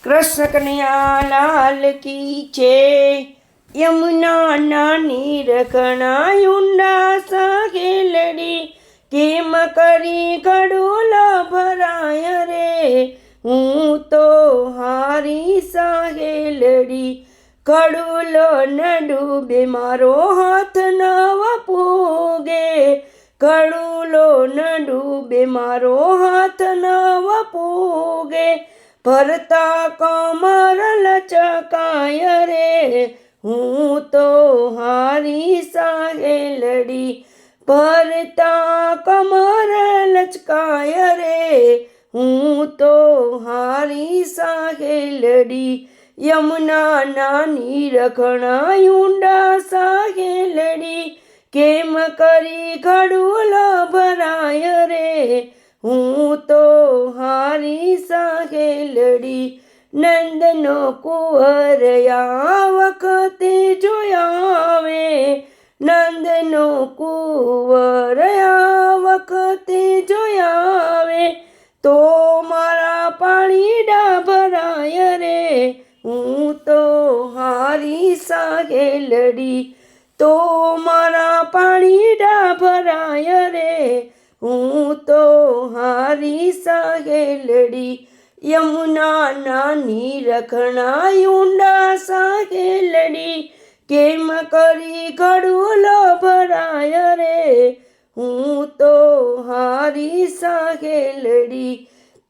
कृष्ण कन्हैया लाल की जय। यमुना नानी रखना यूंडा साहेलड़ी केम करी गडोला भराय रे हूँ तो हारी साहेलड़ी कड़ूलो न डूबे मारो हाथ न वपूगे कड़ूलो न डूबे मारो हाथ न वपूगे भरता कमर लचकाय रे हूँ तो हारी साहेलड़ी भरता कमर लचकाय रे हूँ तो हारी साहेलड़ी यमुना नानी रखना यूंडा साहेलड़ी केम करी घड़ूला भराय रे हूँ तो हारी साहेलड़ी नंदनो कुंवर या वखते जोयावे नंदनो कुंवर या वखते जोयावे तो मारा पाणी डाभराय रे हूँ तो हारी साहेलड़ी तो मारा पाणी डाभराय रे हूँ तो हारी साहेलड़ी यमुना नानी रखना यूंडा साहेलड़ी केम करी घड़ूलो भराय रे हूँ तो हारी साहेलड़ी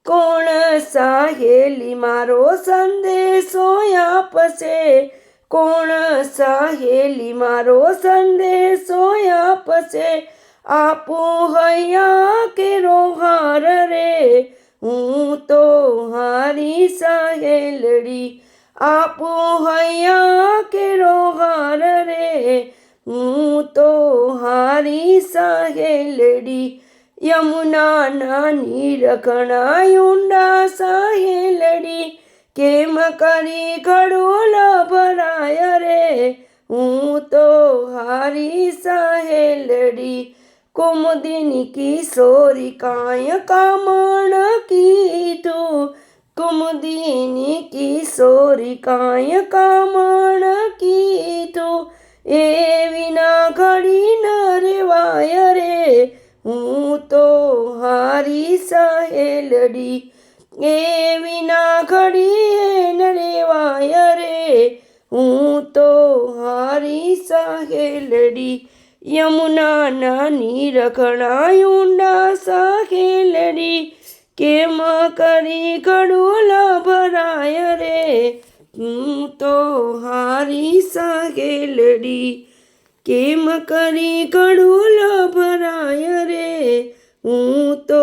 कोण साहेली मारो संदेशो आपसे कोण साहेली मारो संदेशो आपसे आपू हैया के रोहार रे हूँ तो हारी साहेलड़ी आपू हैया के रोहार रे हूँ तो हारी साहेलड़ी यमुना नानी रखना यूंडा साहेलड़ी केम करी घड़ोला भराय रे हूँ तो हारी साहेलड़ी कुमुदिनी किशोरी काय कामण कीधु कुमुदिनी किशोरी काय कामण कीधु ए विना घड़ी न रेवाय रे हूँ तो हारी साहेलड़ी ए विना घड़ी न रेवाय रे हूँ तो हारी साहेलड़ी यमुना नानी रखना यूंडा साहेलड़ी केम करी घड़ूला भराय रे हूँ तो हारी साहेलड़ी केम करी घड़ूला भराय रे हूँ तो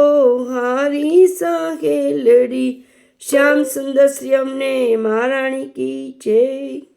हारी साहेलड़ी श्याम सुंदर श्री अमने महारानी की जय।